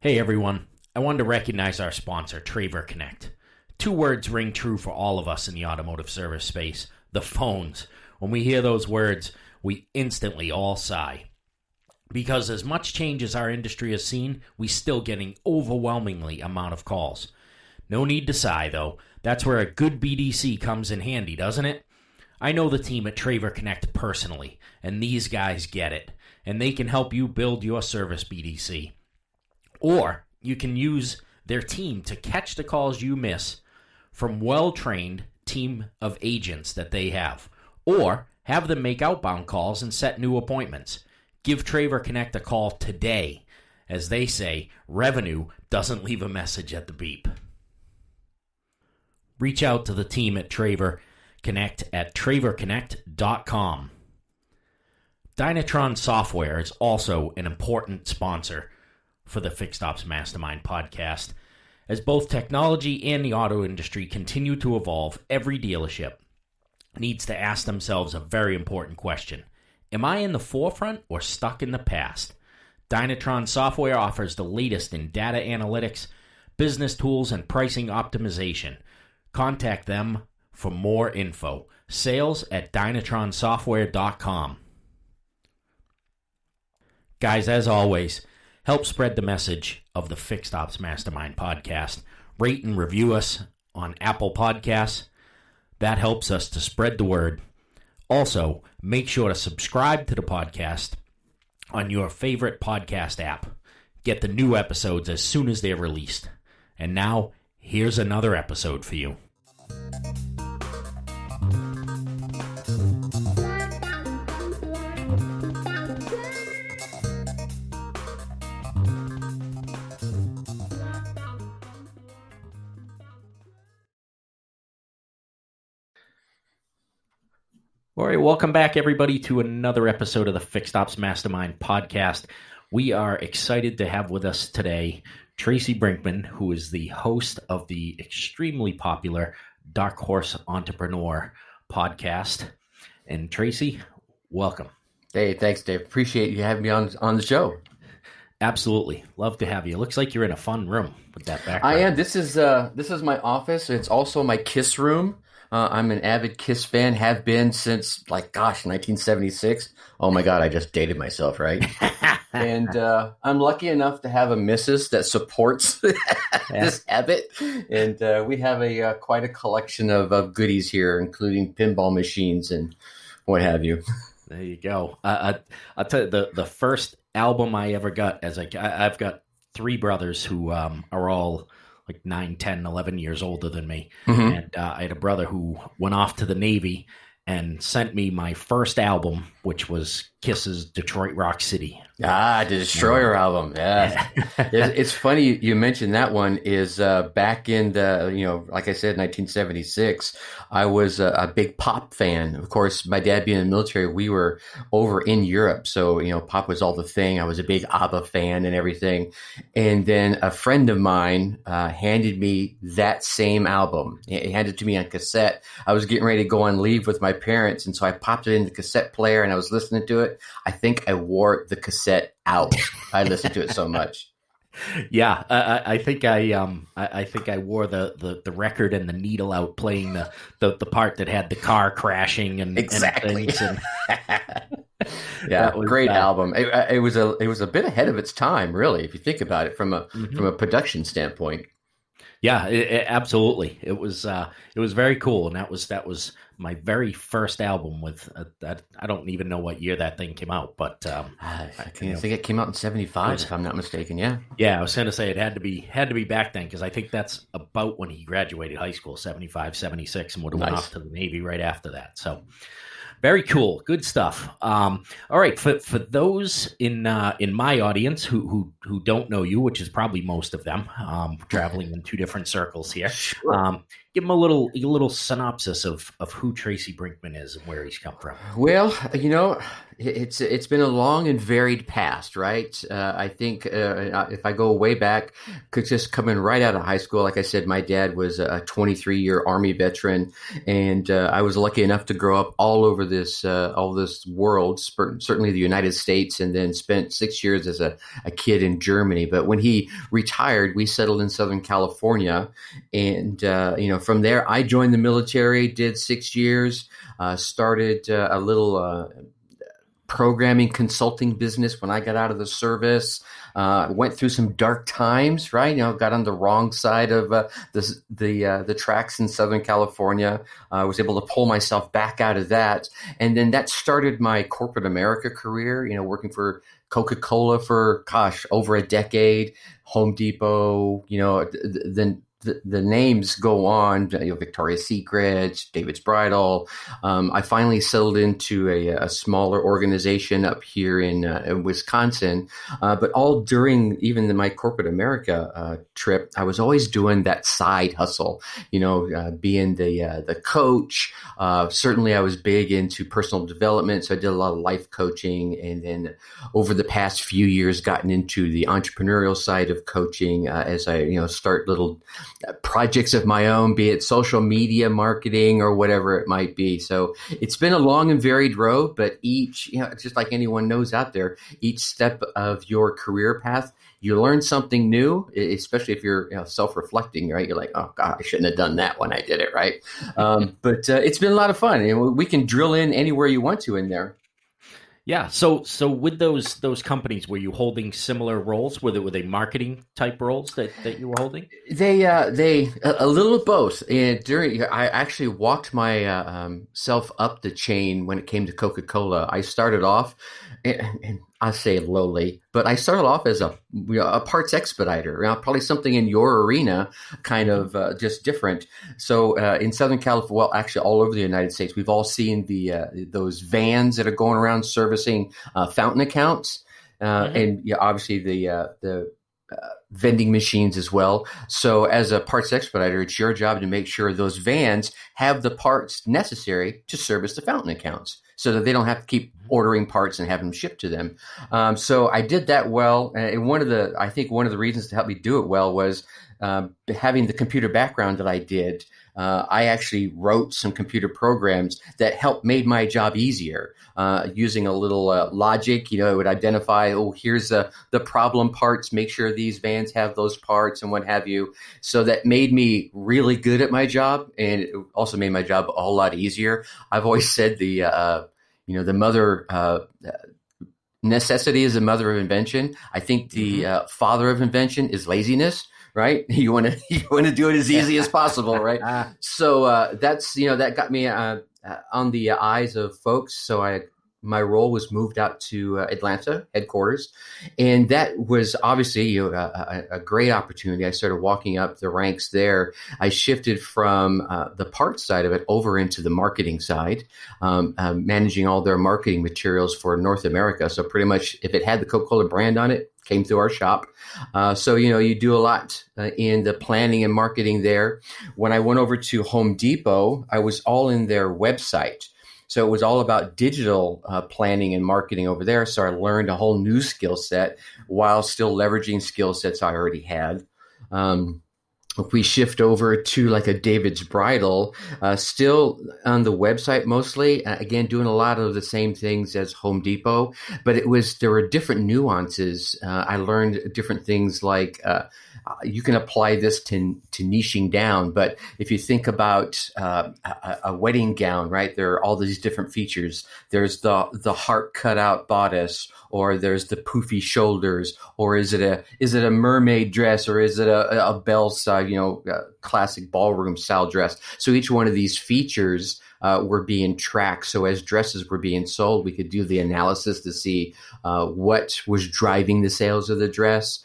Hey everyone, I wanted to recognize our sponsor, Traver Connect. Two words ring true for all of us in the automotive service space: the phones. When we hear those words, we instantly all sigh. Because as much change as our industry has seen, we still getting overwhelmingly amount of calls. No need to sigh though. That's where a good BDC comes in handy, doesn't it? I know the team at Traver Connect personally, and these guys get it, and they can help you build your service BDC. Or you can use their team to catch the calls you miss from well-trained team of agents that they have. Or have them make outbound calls and set new appointments. Give Traver Connect a call today. As they say, revenue doesn't leave a message at the beep. Reach out to the team at Traver Connect at traverconnect.com. Dynatron Software is also an important sponsor for the Fixed Ops Mastermind podcast. As both technology and the auto industry continue to evolve, every dealership needs to ask themselves a very important question. Am I in the forefront or stuck in the past? Dynatron Software offers the latest in data analytics, business tools, and pricing optimization. Contact them for more info. Sales at dynatronsoftware.com. Guys, as always, help spread the message of the Fixed Ops Mastermind podcast. Rate and review us on Apple Podcasts. That helps us to spread the word. Also, make sure to subscribe to the podcast on your favorite podcast app. Get the new episodes as soon as they're released. And now, here's another episode for you. All right, welcome back, everybody, to another episode of the Fixed Ops Mastermind podcast. We are excited to have with us today Tracy Brinkmann, who is the host of the extremely popular Dark Horse Entrepreneur podcast. And Tracy, welcome. Hey, thanks, Dave. Appreciate you having me on the show. Absolutely. Love to have you. Looks like you're in a fun room with that background. I am. This is my office. It's also my Kiss room. I'm an avid Kiss fan, have been since, 1976. Oh, my God, I just dated myself, right? And I'm lucky enough to have a missus that supports this habit. And we have quite a collection of goodies here, including pinball machines and what have you. There you go. I'll tell you, the first album I ever got, I've got three brothers who are all like 9, 10, 11 years older than me. Mm-hmm. And I had a brother who went off to the Navy and sent me my first album, which was Kiss's Detroit Rock City. Ah, the Destroyer album. Yeah. It's funny you mentioned that one. Is back in the, like I said, 1976, I was a big Pop fan. Of course, my dad being in the military, we were over in Europe. So, Pop was all the thing. I was a big ABBA fan and everything. And then a friend of mine handed me that same album. He handed it to me on cassette. I was getting ready to go on leave with my parents. And so I popped it in the cassette player and I was listening to it. I think I wore the cassette out. I listened to it so much. Yeah, I think I wore the record and the needle out, playing the part that had the car crashing and exactly. And things. Yeah, great album. It was a bit ahead of its time, really, if you think about it from a production standpoint. Yeah, absolutely. It was very cool, and that was my very first album with that. I don't even know what year that thing came out, but I think it came out in 75, if I'm not mistaken. Yeah. Yeah, I was going to say it had to be back then, because I think that's about when he graduated high school, 75, 76, and would have went off to the Navy right after that. So very cool. Good stuff. All right. For those in my audience who don't know you, which is probably most of them, traveling in two different circles here, sure. Give them a little synopsis of who Tracy Brinkmann is and where he's come from. Well, It's been a long and varied past, right? I think if I go way back, could just coming right out of high school, like I said, my dad was a 23-year Army veteran, and I was lucky enough to grow up all this world, certainly the United States, and then spent 6 years as a kid in Germany. But when he retired, we settled in Southern California, and from there, I joined the military, did 6 years, started a little programming consulting business when I got out of the service. Went through some dark times, right? Got on the wrong side of the tracks in Southern California. I was able to pull myself back out of that, and then that started my corporate America career. Working for Coca-Cola for over a decade, Home Depot. Then the names go on, Victoria's Secret, David's Bridal. I finally settled into a smaller organization up here in Wisconsin. But all during even my corporate America trip, I was always doing that side hustle, being the coach. Certainly I was big into personal development. So I did a lot of life coaching. And then over the past few years, gotten into the entrepreneurial side of coaching as I, start little projects of my own, be it social media marketing or whatever it might be. So it's been a long and varied road, but each, just like anyone knows out there, each step of your career path, you learn something new, especially if you're self-reflecting, right? You're like, oh God, I shouldn't have done that when I did it, right? But it's been a lot of fun. We can drill in anywhere you want to in there. Yeah. So with those companies, were you holding similar roles? Were they marketing type roles that you were holding? They a little of both. And I actually walked my self up the chain when it came to Coca-Cola. I started off, and I say lowly, but I started off as a parts expediter, probably something in your arena, kind of just different. So in Southern California, well, actually all over the United States, we've all seen those vans that are going around servicing fountain accounts, and obviously the vending machines as well. So as a parts expediter, it's your job to make sure those vans have the parts necessary to service the fountain accounts, so that they don't have to keep ordering parts and have them shipped to them. So I did that well. And I think one of the reasons to help me do it well was having the computer background that I did. I actually wrote some computer programs that made my job easier, using a little logic. It would identify, here's the problem parts, make sure these vans have those parts and what have you. So that made me really good at my job, and it also made my job a whole lot easier. I've always said the mother necessity is the mother of invention. I think the father of invention is laziness. Right? You want to do it as easy as possible, right? So that's that got me on the eyes of folks. So my role was moved out to Atlanta headquarters, and that was obviously a great opportunity. I started walking up the ranks there. I shifted from the parts side of it over into the marketing side, managing all their marketing materials for North America. So pretty much, if it had the Coca-Cola brand on it, came through our shop. So you do a lot in the planning and marketing there. When I went over to Home Depot, I was all in their website. So it was all about digital planning and marketing over there. So I learned a whole new skill set while still leveraging skill sets I already had. If we shift over to like a David's Bridal, still on the website mostly, again, doing a lot of the same things as Home Depot, but there were different nuances. I learned different things like you can apply this to niching down, but if you think about a wedding gown, right, there are all these different features. There's the heart cut out bodice, or there's the poofy shoulders, or is it a mermaid dress, or is it a belle style, classic ballroom style dress? So each one of these features were being tracked. So as dresses were being sold, we could do the analysis to see what was driving the sales of the dress.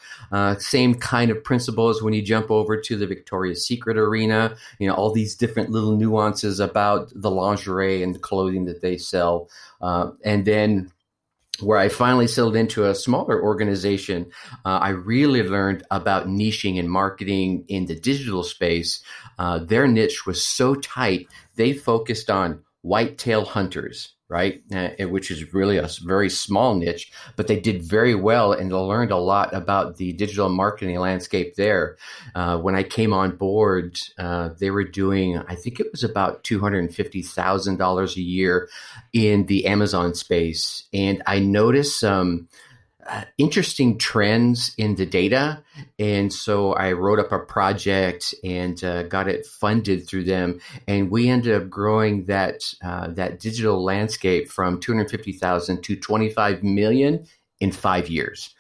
Same kind of principles when you jump over to the Victoria's Secret arena, all these different little nuances about the lingerie and the clothing that they sell. And then where I finally settled into a smaller organization, I really learned about niching and marketing in the digital space. Their niche was so tight, they focused on whitetail hunters, right? Which is really a very small niche, but they did very well and learned a lot about the digital marketing landscape there. When I came on board, they were doing, I think it was about $250,000 a year in the Amazon space. And I noticed some interesting trends in the data. And so I wrote up a project and got it funded through them. And we ended up growing that digital landscape from 250,000 to 25 million in 5 years.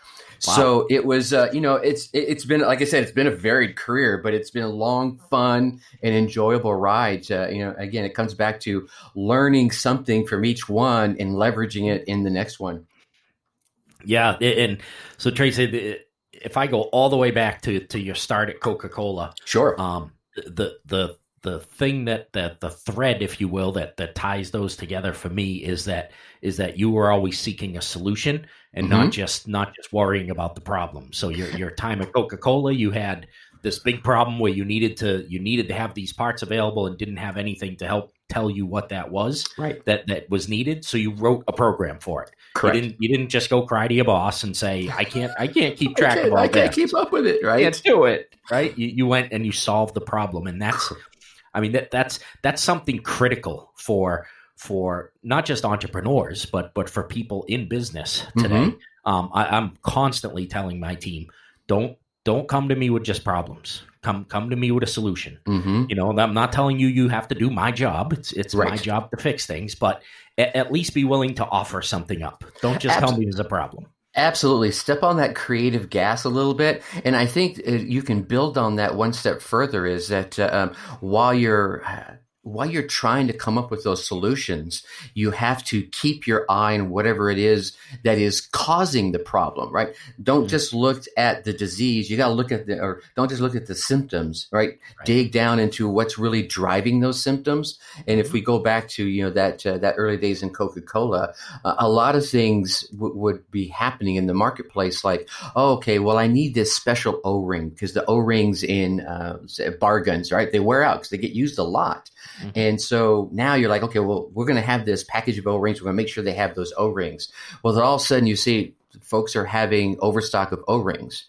Wow. So it was, it's been, like I said, it's been a varied career, but it's been a long, fun, and enjoyable ride. Again, it comes back to learning something from each one and leveraging it in the next one. Yeah, and so Tracy, if I go all the way back to your start at Coca-Cola, sure. The thing that the thread, if you will, that ties those together for me is that you were always seeking a solution and not just worrying about the problem. So your time at Coca-Cola, you had this big problem where you needed to have these parts available and didn't have anything to help tell you what that was, right, that was needed. So you wrote a program for it. Correct. You didn't just go cry to your boss and say, I can't keep track of all I this. can't keep up with it, right? Can't do it, right? You went and you solved the problem. And that's something critical for not just entrepreneurs, but for people in business today. Mm-hmm. I'm constantly telling my team, don't come to me with just problems. Come to me with a solution. Mm-hmm. I'm not telling you have to do my job. It's right. My job to fix things, but at least be willing to offer something up. Don't just tell me there's a problem. Absolutely. Step on that creative gas a little bit. And I think you can build on that one step further is that while you're trying to come up with those solutions, you have to keep your eye on whatever it is that is causing the problem, right? Don't just look at the disease. You got to look at don't just look at the symptoms, right? Dig down into what's really driving those symptoms. And if we go back to, that early days in Coca-Cola, a lot of things would be happening in the marketplace like, oh, okay, well, I need this special O-ring because the O-rings in bar guns, right? They wear out because they get used a lot. Mm-hmm. And so now you're like, okay, well, we're going to have this package of O-rings. We're going to make sure they have those O-rings. Well, then all of a sudden you see folks are having overstock of O-rings.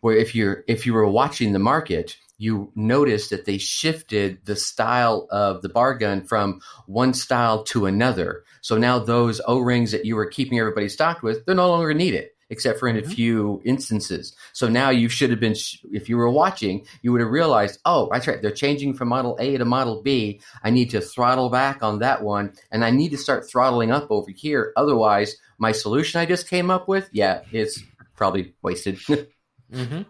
Where if you were watching the market, you noticed that they shifted the style of the bar gun from one style to another. So now those O-rings that you were keeping everybody stocked with, they're no longer needed, except for in a few instances. So now you should have been, if you were watching, you would have realized, oh, that's right, they're changing from model A to model B. I need to throttle back on that one, and I need to start throttling up over here. Otherwise, my solution I just came up with, it's probably wasted. Mm-hmm.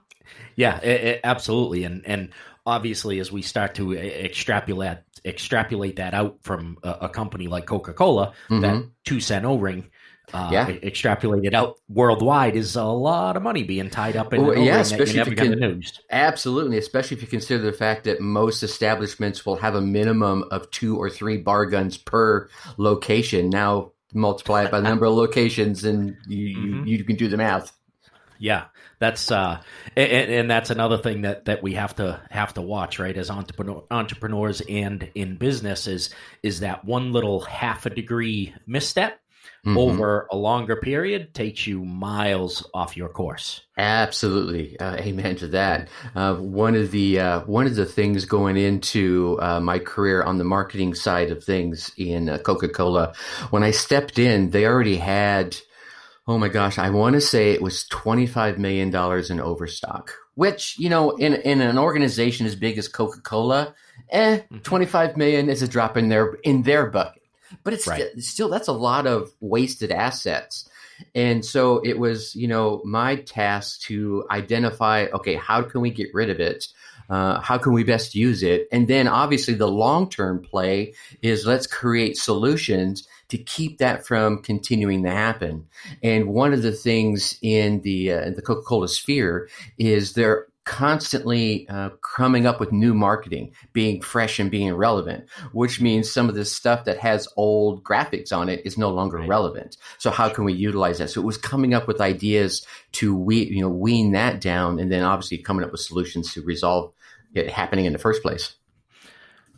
Yeah, absolutely. And obviously, as we start to extrapolate that out from a company like Coca-Cola, that 2-cent O-ring, extrapolated out worldwide is a lot of money being tied up in that you never get the news. Absolutely, especially if you consider the fact that most establishments will have a minimum of 2 or 3 bar guns per location. Now multiply it by the number of locations, and you can do the math. Yeah, that's and that's another thing that we have to watch, right? As entrepreneurs and in business is that one little half a degree misstep over a longer period takes you miles off your course. Absolutely, amen to that. One of the things going into my career on the marketing side of things in Coca-Cola, when I stepped in, they already had, oh my gosh, I want to say it was $25 million in overstock, which, in an organization as big as Coca-Cola, 25 million is a drop in their bucket. But it's still, that's a lot of wasted assets. And so it was, my task to identify, okay, how can we get rid of it? How can we best use it? And then obviously the long-term play is let's create solutions to keep that from continuing to happen. And one of the things in the Coca-Cola sphere is they're constantly coming up with new marketing, being fresh and being relevant, which means some of the stuff that has old graphics on it is no longer relevant. So how can we utilize that? So it was coming up with ideas to wean that down, and then obviously coming up with solutions to resolve it happening in the first place.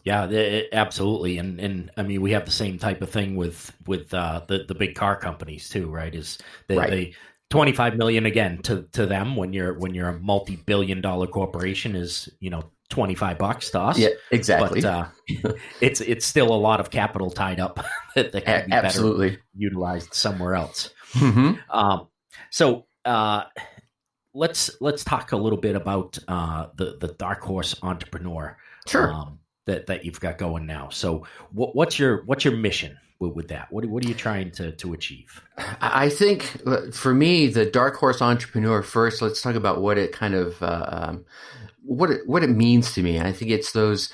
Yeah, absolutely, and I mean we have the same type of thing with the big car companies too, right? Is they 25 million again to them when you're a multi-billion-dollar corporation is $25 to us. Yeah, exactly. But it's still a lot of capital tied up that can be better Absolutely. utilized somewhere else. Mm-hmm. So let's talk a little bit about the Dark Horse Entrepreneur. Sure. That you've got going now. So what's your mission with that? What are you trying to achieve? I think for me, the Dark Horse Entrepreneur, first, let's talk about what it kind of what it means to me. I think it's those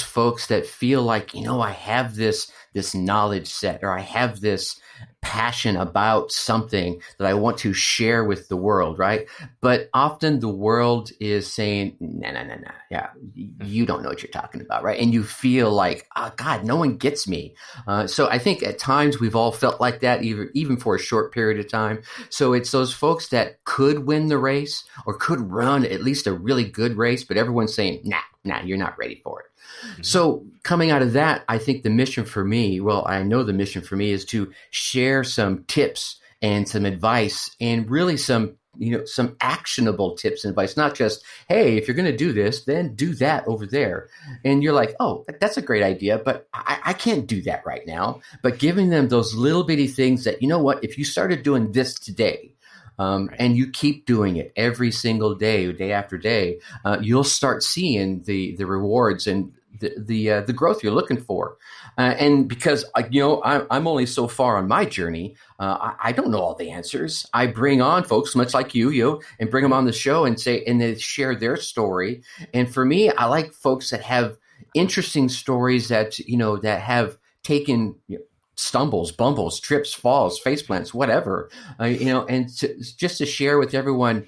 folks that feel like, I have this knowledge set, or I have this passion about something that I want to share with the world, right? But often the world is saying, no, yeah, you don't know what you're talking about, right? And you feel like, oh God, no one gets me. So I think at times we've all felt like that, even for a short period of time. So it's those folks that could win the race or could run at least a really good race, but everyone's saying, nah, you're not ready for it. Mm-hmm. So coming out of that, I think the mission for me, I know the mission for me is to share some tips and some advice, and really some actionable tips and advice, not just, hey, if you're going to do this, then do that over there. And you're like, oh, that's a great idea, but I can't do that right now. But giving them those little bitty things that, if you started doing this today, and you keep doing it every single day, day after day, you'll start seeing the rewards and the growth you're looking for. And because, I'm only so far on my journey, I don't know all the answers. I bring on folks much like you, and bring them on the show and they share their story. And for me, I like folks that have interesting stories that have taken stumbles, bumbles, trips, falls, faceplants, whatever, and just to share with everyone,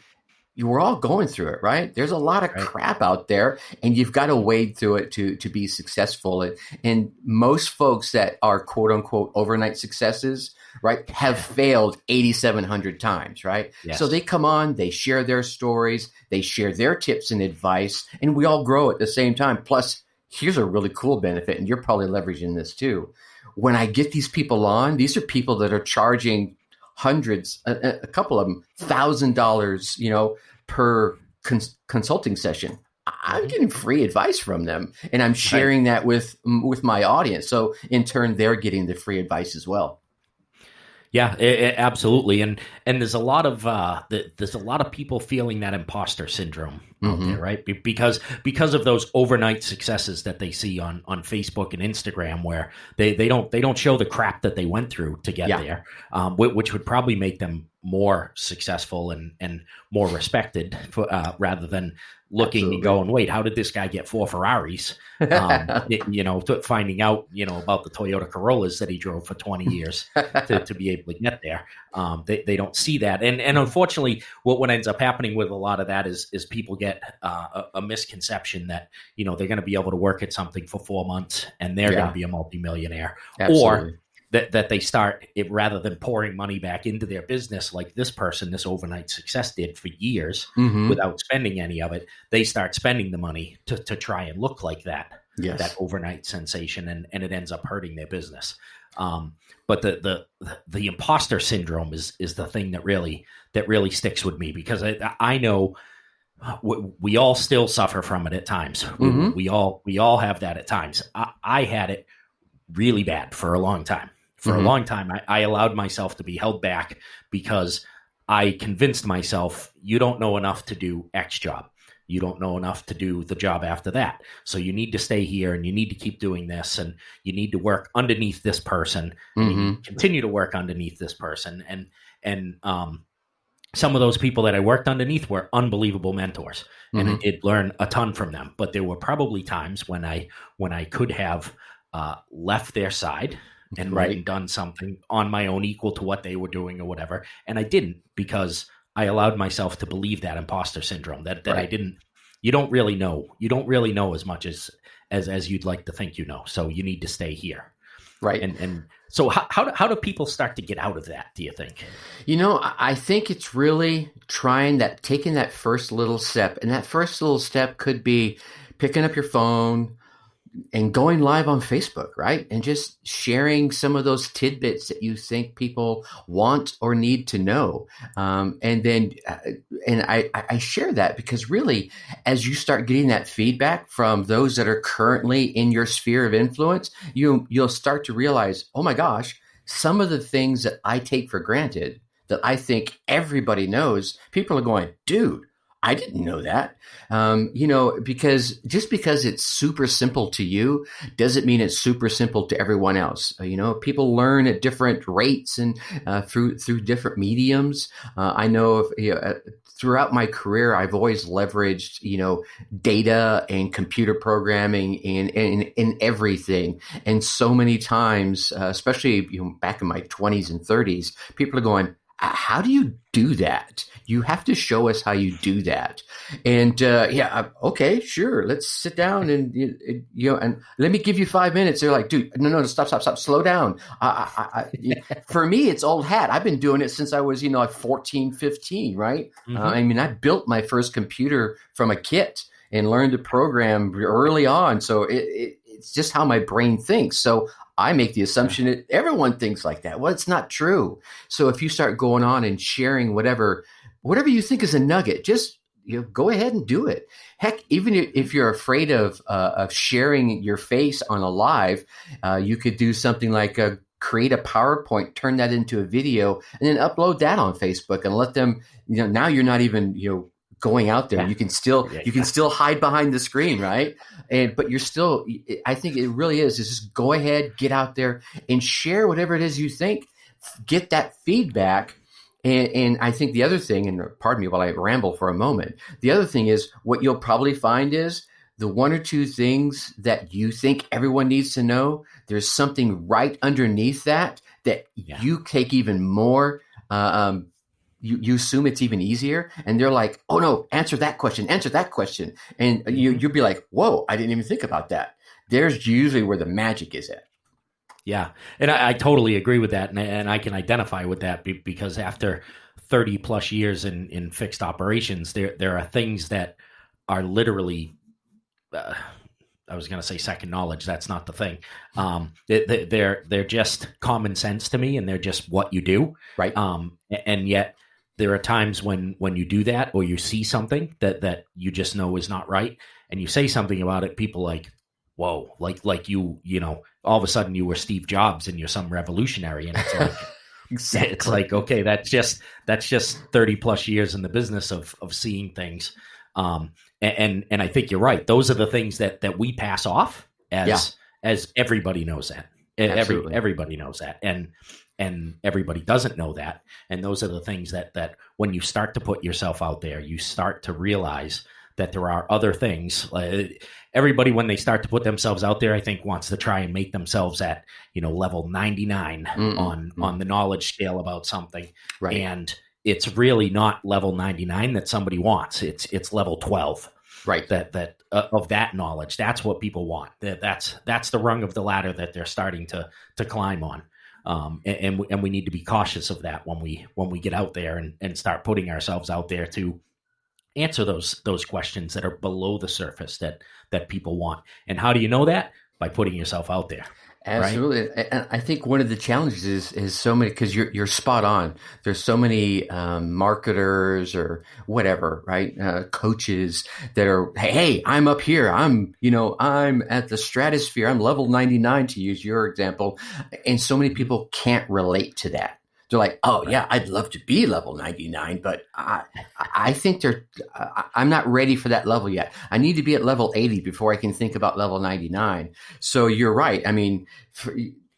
we're all going through it, right? There's a lot of crap out there, and you've got to wade through it to be successful. And most folks that are quote unquote overnight successes, right, have failed 8,700 times, right? Yes. So they come on, they share their stories, they share their tips and advice, and we all grow at the same time. Plus, here's a really cool benefit, and you're probably leveraging this too. When I get these people on, these are people that are charging hundreds, a couple of them, $1,000, per consulting session. I'm getting free advice from them, and I'm sharing that with my audience. So in turn, they're getting the free advice as well. Yeah, absolutely, and there's a lot of people feeling that imposter syndrome out there, right? Because of those overnight successes that they see on Facebook and Instagram, where they don't show the crap that they went through to get there, which would probably make them more successful and more respected, rather than looking and going, wait, how did this guy get 4 Ferraris? Finding out, about the Toyota Corollas that he drove for 20 years to be able to get there. They don't see that. And unfortunately, what ends up happening with a lot of that is people get a misconception that, they're going to be able to work at something for 4 months and they're going to be a multimillionaire. Absolutely. Or that they start it, rather than pouring money back into their business like this overnight success did for years without spending any of it, they start spending the money to try and look like that overnight sensation, and it ends up hurting their business. But the imposter syndrome is the thing that really sticks with me, because I know we all still suffer from it at times. We all have that at times. I had it really bad for a long time. For a long time, I allowed myself to be held back because I convinced myself, you don't know enough to do X job. You don't know enough to do the job after that. So you need to stay here, and you need to keep doing this, and you need to work underneath this person, and you continue to work underneath this person. And some of those people that I worked underneath were unbelievable mentors, and I did learn a ton from them. But there were probably times when I could have left their side and and done something on my own equal to what they were doing or whatever. And I didn't, because I allowed myself to believe that imposter syndrome that I didn't. You don't really know. You don't really know as much as you'd like to think you know. So you need to stay here. Right. And so how do people start to get out of that, do you think? I think it's really taking that first little step. And that first little step could be picking up your phone, going live on Facebook, right? And just sharing some of those tidbits that you think people want or need to know. And I share that because really, as you start getting that feedback from those that are currently in your sphere of influence, you'll start to realize, oh my gosh, some of the things that I take for granted that I think everybody knows, people are going, dude, I didn't know that. Because it's super simple to you doesn't mean it's super simple to everyone else. People learn at different rates and through different mediums. I know throughout my career, I've always leveraged, data and computer programming in everything. And so many times, especially back in my 20s and 30s, people are going, how do you do that? You have to show us how you do that. And okay, sure. Let's sit down and and let me give you 5 minutes. They're like, dude, no, stop, slow down. For me, it's old hat. I've been doing it since I was 14, 15, right? Mm-hmm. I built my first computer from a kit and learned to program early on. So it's just how my brain thinks. So I make the assumption that everyone thinks like that. Well, it's not true. So if you start going on and sharing whatever you think is a nugget, just go ahead and do it. Heck, even if you're afraid of sharing your face on a live, you could do something like create a PowerPoint, turn that into a video, and then upload that on Facebook and let them. Now you're not even going out there. You can still hide behind the screen, right? But you're still. I think it really is just go ahead, get out there, and share whatever it is you think. Get that feedback. And I think the other thing, and pardon me while I ramble for a moment, the other thing is what you'll probably find is the one or two things that you think everyone needs to know. There's something right underneath that you take even more. You assume it's even easier, and they're like, "Oh no, answer that question," and you'll be like, "Whoa, I didn't even think about that." There's usually where the magic is at. Yeah, and I totally agree with that, and I can identify with that because after 30 plus years in fixed operations, there are things that are literally, I was going to say second knowledge. That's not the thing. They're just common sense to me, and they're just what you do, right? And yet there are times when you do that, or you see something that you just know is not right, and you say something about it, people like, whoa, like you all of a sudden you were Steve Jobs and you're some revolutionary, and it's like exactly. It's like, okay, that's just 30 plus years in the business of seeing things, and I think you're right. Those are the things that we pass off as everybody knows that. Everybody knows that, and everybody doesn't know that. And those are the things that when you start to put yourself out there, you start to realize that there are other things. Everybody, when they start to put themselves out there, I think wants to try and make themselves at, level 99 on the knowledge scale about something. Right. And it's really not level 99 that somebody wants. It's level 12. Right. That of that knowledge. That's what people want. That's the rung of the ladder that they're starting to climb on. And we need to be cautious of that when we get out there and start putting ourselves out there to answer those questions that are below the surface that people want. And how do you know that? By putting yourself out there. Absolutely. Right? And I think one of the challenges is so many, because you're spot on. There's so many marketers or whatever, right? Coaches that are, hey, I'm up here. I'm at the stratosphere. I'm level 99 to use your example. And so many people can't relate to that. They're like, oh yeah, I'd love to be level 99, but I think I'm not ready for that level yet. I need to be at level 80 before I can think about level 99. So you're right. I mean,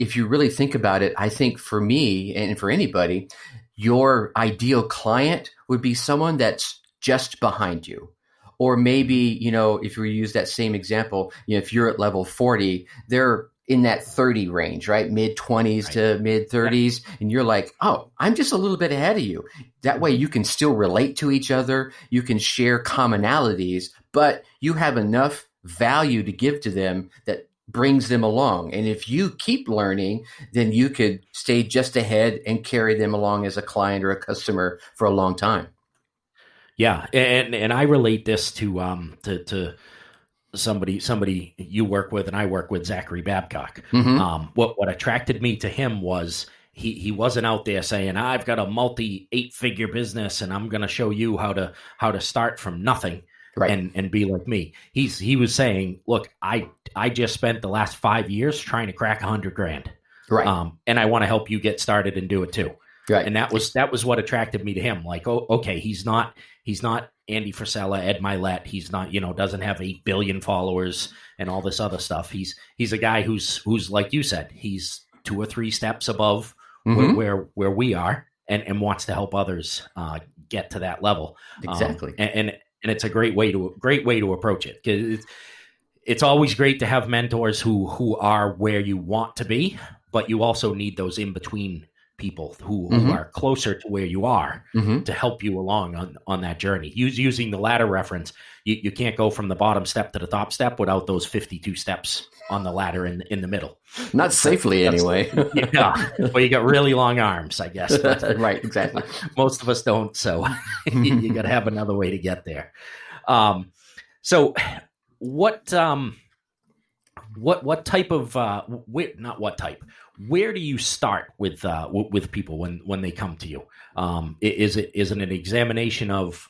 if you really think about it, I think for me and for anybody, your ideal client would be someone that's just behind you. Or maybe, if we use that same example, if you're at level 40, they're in that 30 range, right? Mid 20s to mid 30s. And you're like, oh, I'm just a little bit ahead of you. That way you can still relate to each other. You can share commonalities, but you have enough value to give to them that brings them along. And if you keep learning, then you could stay just ahead and carry them along as a client or a customer for a long time. Yeah. And I relate this to somebody you work with and I work with, Zachary Babcock. Mm-hmm. What attracted me to him was he wasn't out there saying, I've got a multi 8-figure business and I'm going to show you how to start from nothing. Right. And be like me. He was saying, look, I just spent the last 5 years trying to crack $100,000. Right. And I want to help you get started and do it too. Right. And that was what attracted me to him. Like, oh, okay, he's not Andy Frisella, Ed Milet. He's not, doesn't have 8 billion followers and all this other stuff. He's a guy who's like you said, he's 2 or 3 steps above where we are and wants to help others get to that level. Exactly. And it's a great way to approach it. 'Cause it's always great to have mentors who are where you want to be, but you also need those in between people who are closer to where you are to help you along on that journey. Using the ladder reference, you can't go from the bottom step to the top step without those 52 steps on the ladder in the middle. Not safely, anyway. Yeah, well, you got really long arms, I guess. Right, exactly. Most of us don't, so you got to have another way to get there. So what type of not what type? Where do you start with people when they come to you? Is it an examination of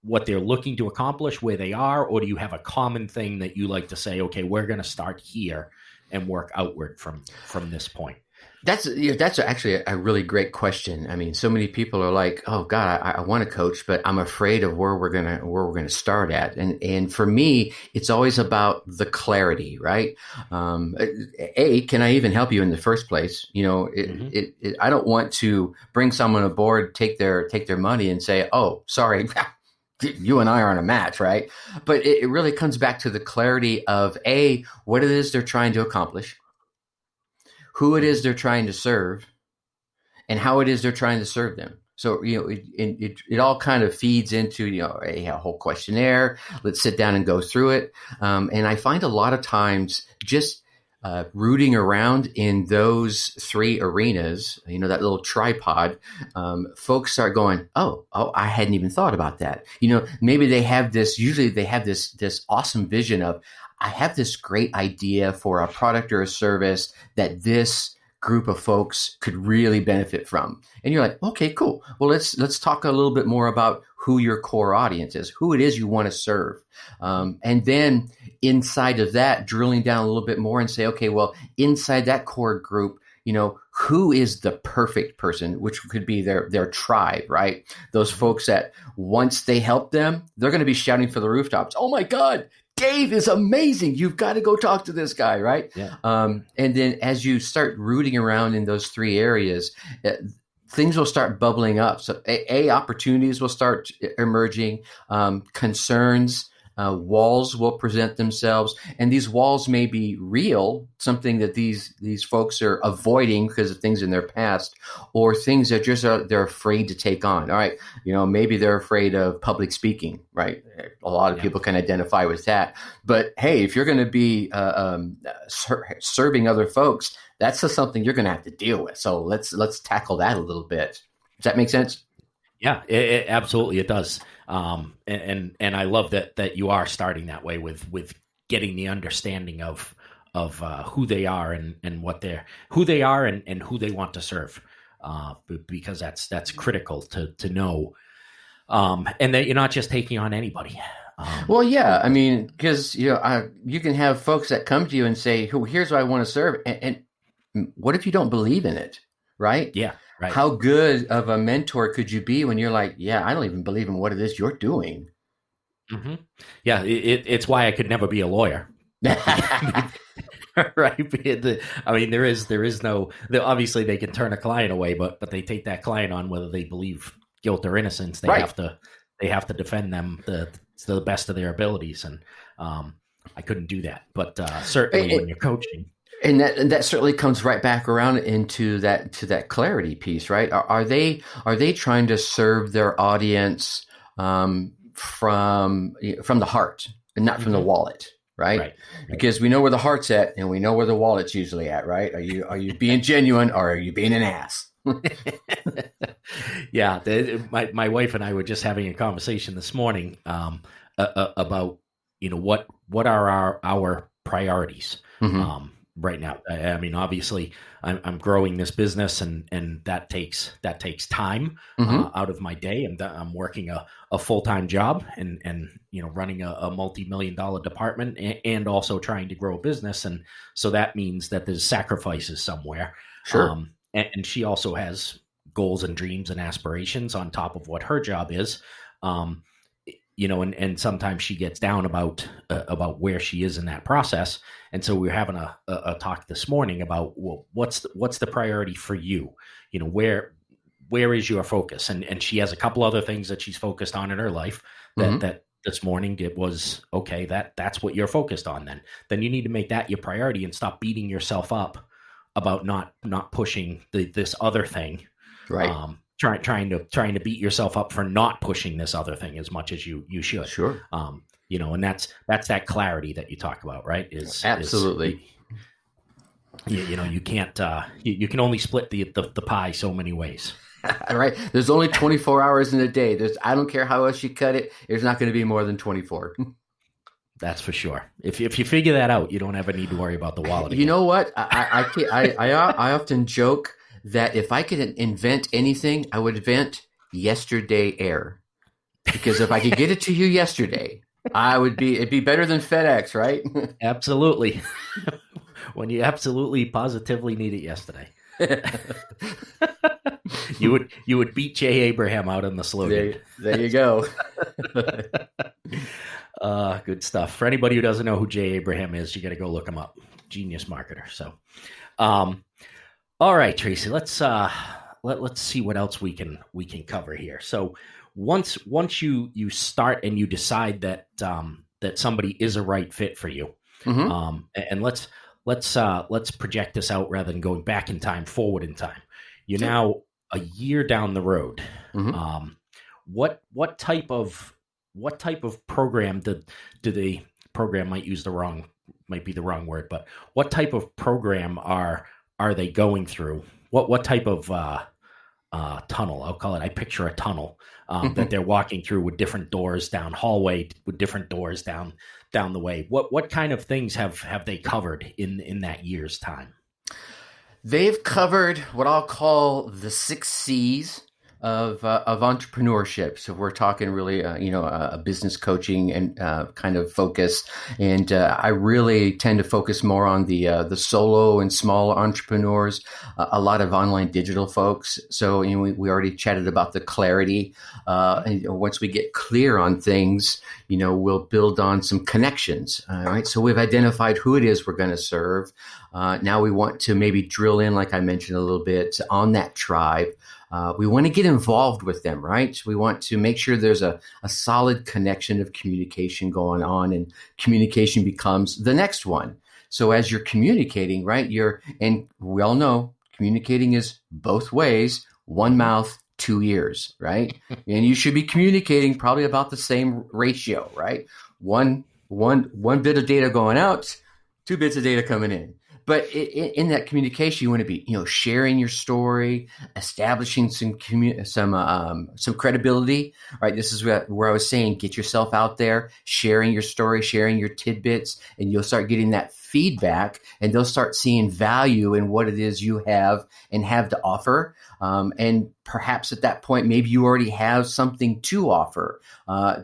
what they're looking to accomplish, where they are, or do you have a common thing that you like to say, okay, we're going to start here and work outward from this point? That's actually a really great question. I mean, so many people are like, "Oh God, I want to coach, but I'm afraid of where we're gonna start at." And for me, it's always about the clarity, right? Can I even help you in the first place? I don't want to bring someone aboard, take their money, and say, "Oh, sorry." You and I aren't a match, right? But it really comes back to the clarity of what it is they're trying to accomplish, who it is they're trying to serve, and how it is they're trying to serve them. So, it all kind of feeds into, a whole questionnaire. Let's sit down and go through it. And I find a lot of times just rooting around in those 3 arenas, that little tripod, folks start going, oh, I hadn't even thought about that. Maybe usually they have this awesome vision of, I have this great idea for a product or a service that this group of folks could really benefit from. And you're like, okay, cool. Well, let's talk a little bit more about who your core audience is, who it is you want to serve. And then inside of that, drilling down a little bit more and say, okay, well, inside that core group, who is the perfect person, which could be their tribe, right? Those folks that once they help them, they're going to be shouting for the rooftops, oh my God, Dave is amazing. You've got to go talk to this guy, right? Yeah. And then as you start rooting around in those 3 areas, things will start bubbling up. So opportunities will start emerging, concerns, walls will present themselves, and these walls may be real, something that these folks are avoiding because of things in their past, or things that they're afraid to take on. All right, maybe they're afraid of public speaking, right? A lot of people can identify with that. But hey, if you're going to be serving other folks, that's just something you're going to have to deal with. So let's tackle that a little bit. Does that make sense? Yeah, it absolutely it does. And I love that you are starting that way with getting the understanding of who they are and who they are and who they want to serve, because that's critical to know, and that you're not just taking on anybody. Well, yeah, I mean, because you can have folks that come to you and say, "Here's what I want to serve," and what if you don't believe in it, right? Yeah. Right. How good of a mentor could you be when you're like, yeah, I don't even believe in what it is you're doing? Mm-hmm. Yeah, it's why I could never be a lawyer. Right. I mean, there is no. Obviously, they can turn a client away, but they take that client on whether they believe guilt or innocence. They have to defend them to the best of their abilities, and I couldn't do that. But certainly, when you're coaching. And that certainly comes right back around into that clarity piece, right? Are they trying to serve their audience from the heart and not from the wallet, right? Because we know where the heart's at and we know where the wallet's usually at, right? Are you being genuine or are you being an ass? Yeah, my wife and I were just having a conversation this morning about what are our priorities Mm-hmm. right now. I mean, obviously, I'm growing this business, and that takes time Mm-hmm. out of my day, and I'm working a full-time job, and running a multi-million-dollar department, and also trying to grow a business, and so that means that there's sacrifices somewhere. Sure. And she also has goals and dreams and aspirations on top of what her job is. Um, and sometimes she gets down about where she is in that process. And so we are having a talk this morning about, well, what's the priority for you? Where is your focus? And she has a couple other things that she's focused on in her life Mm-hmm. that this morning it was, okay, that's what you're focused on. Then you need to make that your priority and stop beating yourself up about not pushing this other thing. Right. Trying to beat yourself up for not pushing this other thing as much as you should. Sure. And that's that clarity that you talk about, right? Absolutely. You can't you can only split the pie so many ways. Right. There's only 24 hours in a day. I don't care how else you cut it. There's not going to be more than 24. That's for sure. If you figure that out, you don't ever need to worry about the wallet again. You know what? I often joke that if I could invent anything, I would invent yesterday air. Because if I could get it to you yesterday, it'd be better than FedEx, right? Absolutely. When you absolutely positively need it yesterday. You would beat Jay Abraham out on the slogan. There you go. Good stuff. For anybody who doesn't know who Jay Abraham is, you got to go look him up. Genius marketer. So, all right, Tracy, let's see what else we can cover here. So once you start and you decide that somebody is a right fit for you, Mm-hmm. and let's project this out rather than going back in time, forward in time. You're now a year down the road. Mm-hmm. What type of program do the program might be the wrong word, but what type of program are they going through? What type of tunnel? I'll call it. I picture a tunnel that they're walking through with different doors down hallway, with different doors down the way. What kind of things have they covered in that year's time? They've covered what I'll call the 6 C's of entrepreneurship. So we're talking really, a business coaching and kind of focus. And I really tend to focus more on the solo and small entrepreneurs, a lot of online digital folks. So we already chatted about the clarity. And once we get clear on things, we'll build on some connections. All right. So we've identified who it is we're going to serve. Now we want to maybe drill in, like I mentioned a little bit, on that tribe. We want to get involved with them, right? We want to make sure there's a solid connection of communication going on, and communication becomes the next one. So as you're communicating, right, and we all know communicating is both ways, one mouth, 2 ears, right? And you should be communicating probably about the same ratio, right? One bit of data going out, 2 bits of data coming in. But in that communication, you want to be, sharing your story, establishing some credibility. Right? This is where I was saying, get yourself out there, sharing your story, sharing your tidbits, and you'll start getting that feedback, and they'll start seeing value in what it is you have to offer. And perhaps at that point, maybe you already have something to offer.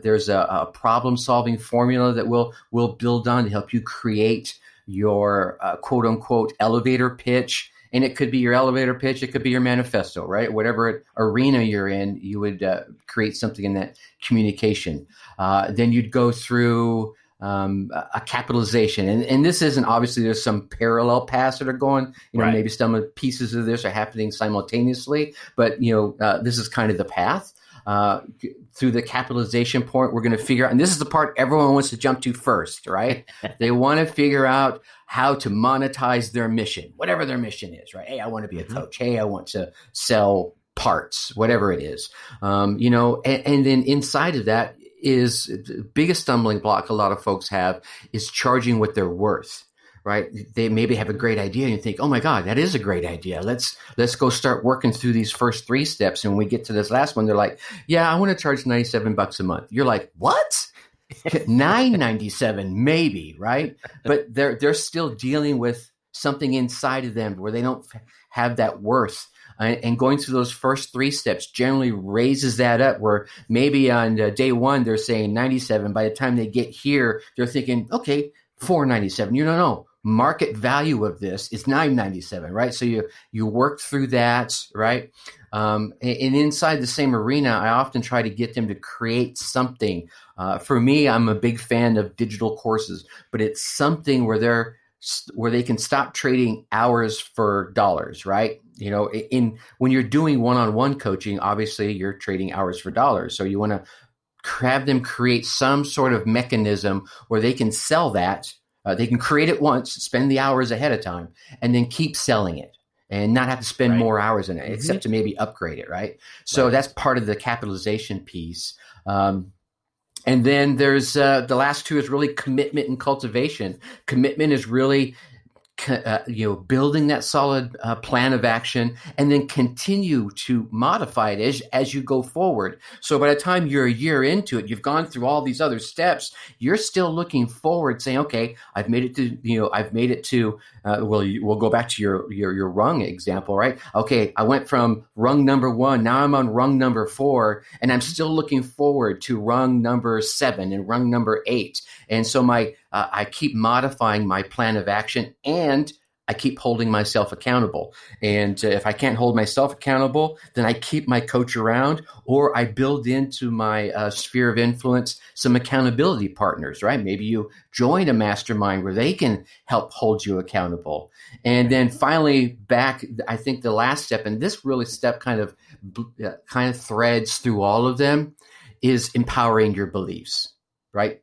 There's a problem-solving formula that we'll build on to help you create your quote unquote elevator pitch. And it could be your elevator pitch. It could be your manifesto, right? Whatever arena you're in, you would create something in that communication. Then you'd go through a capitalization. And this isn't, obviously there's some parallel paths that are going, Right. Maybe some of the pieces of this are happening simultaneously, but this is kind of the path. Through the capitalization point, we're going to figure out, and this is the part everyone wants to jump to first, right? They want to figure out how to monetize their mission, whatever their mission is, right? Hey, I want to be a coach. Hey, I want to sell parts, whatever it is. And then inside of that is the biggest stumbling block a lot of folks have is charging what they're worth. Right? They maybe have a great idea and you think, oh my God, that is a great idea. Let's go start working through these first 3 steps. And when we get to this last one, they're like, yeah, I want to charge $97 a month. You're like, what? 997 maybe, right? But they're still dealing with something inside of them where they don't have that worth. And going through those first 3 steps generally raises that up, where maybe on day 1 they're saying 97. By the time they get here, they're thinking, okay, 497. You don't know. Market value of this is 997, right? So you work through that, right? And inside the same arena, I often try to get them to create something. For me, I'm a big fan of digital courses, but it's something where they can stop trading hours for dollars, right? You know, when you're doing one-on-one coaching, obviously you're trading hours for dollars. So you want to have them create some sort of mechanism where they can sell that. They can create it once, spend the hours ahead of time, and then keep selling it and not have to spend more hours in it, except to maybe upgrade it, right? So that's part of the capitalization piece. And then there's the last 2 is really commitment and cultivation. Commitment is really building that solid plan of action, and then continue to modify it as you go forward. So by the time you're a year into it, you've gone through all these other steps, you're still looking forward, saying, okay, I've made it to, we'll go back to your rung example, right? Okay, I went from rung number 1, now I'm on rung number 4, and I'm still looking forward to rung number 7 and rung number 8. And so I keep modifying my plan of action, and I keep holding myself accountable. And if I can't hold myself accountable, then I keep my coach around, or I build into my sphere of influence some accountability partners, right? Maybe you join a mastermind where they can help hold you accountable. And then finally, back, I think the last step, and this really step kind of threads through all of them, is empowering your beliefs, right?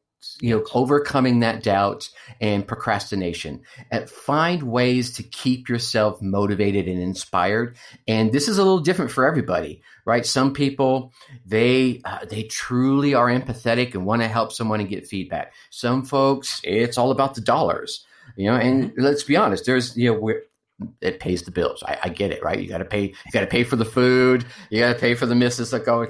Overcoming that doubt and procrastination. And find ways to keep yourself motivated and inspired. And this is a little different for everybody, right? Some people, they truly are empathetic and want to help someone and get feedback. Some folks, it's all about the dollars, and let's be honest, there's, it pays the bills. I get it, right? You got to pay for the food. You got to pay for the missus that go,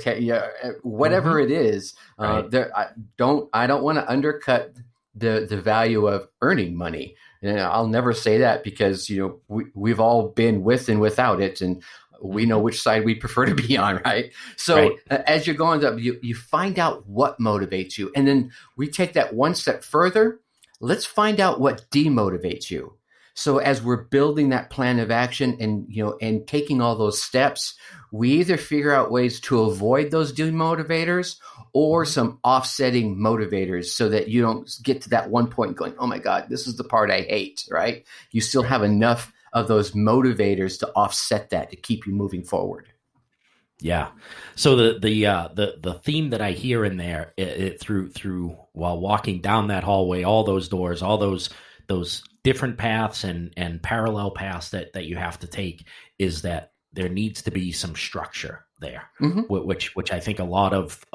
whatever it is. Right. I don't want to undercut the value of earning money. And I'll never say that, because, we've all been with and without it, and we know which side we prefer to be on, right? So as you're going up, you find out what motivates you. And then we take that one step further. Let's find out what demotivates you. So as we're building that plan of action and taking all those steps, we either figure out ways to avoid those demotivators or some offsetting motivators, so that you don't get to that one point going, oh my God, this is the part I hate, right? You still have enough of those motivators to offset that, to keep you moving forward. Yeah. So the theme that I hear in there through while walking down that hallway, all those doors, all those different paths and parallel paths that you have to take, is that there needs to be some structure there, which I think a lot of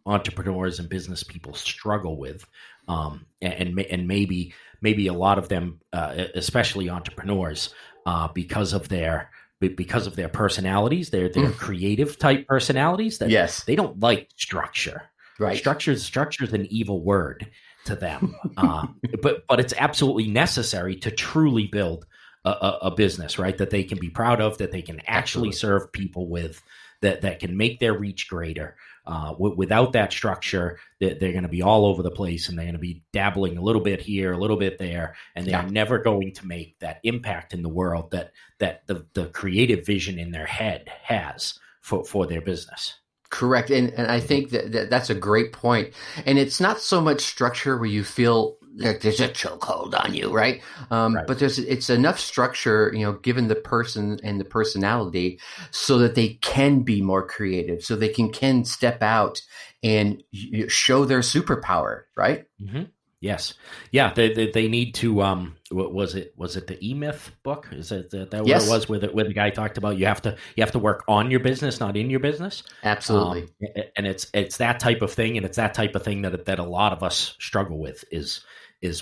entrepreneurs and business people struggle with, and maybe a lot of them, especially entrepreneurs, because of their personalities, their creative type personalities, that they don't like structure. Right, structure's an evil word to them, but it's absolutely necessary to truly build a business, right? That they can be proud of, that they can actually serve people with, that can make their reach greater. Without that structure, they're going to be all over the place, and they're going to be dabbling a little bit here, a little bit there, and they're never going to make that impact in the world that the creative vision in their head has for their business. Correct. And I think that's a great point. And it's not so much structure where you feel like there's a chokehold on you, right? But it's enough structure, given the person and the personality, so that they can be more creative, so they can step out and show their superpower, right? Mm-hmm. Yes. Yeah. They need to, was it the E-Myth book? Is that what it was, where the guy talked about you have to work on your business, not in your business? Absolutely. And it's that type of thing. And it's that type of thing that a lot of us struggle with, is